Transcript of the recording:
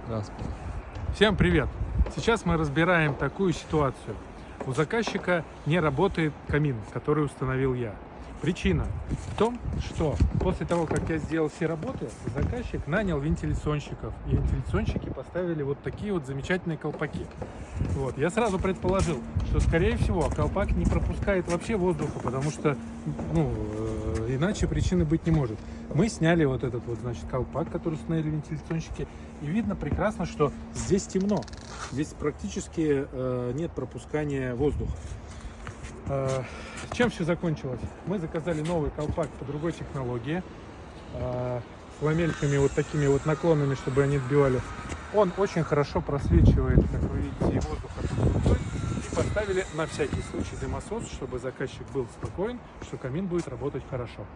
транспорта. Всем привет! Сейчас мы разбираем такую ситуацию. У заказчика не работает камин, который установил я. Причина в том, что после того, как я сделал все работы, заказчик нанял вентиляционщиков. И вентиляционщики поставили вот такие вот замечательные колпаки. Вот. Я сразу предположил, что, скорее всего, колпак не пропускает вообще воздуха, потому что иначе причины быть не может. Мы сняли вот этот вот, значит, колпак, который установили вентиляционщики, и видно прекрасно, что здесь темно. Здесь практически нет пропускания воздуха. Чем все закончилось? Мы заказали новый колпак по другой технологии, с ламельками вот такими вот наклонами, чтобы они отбивали. Он очень хорошо просвечивает, как вы видите, и воздух оттуда. И поставили на всякий случай дымосос, чтобы заказчик был спокоен, что камин будет работать хорошо.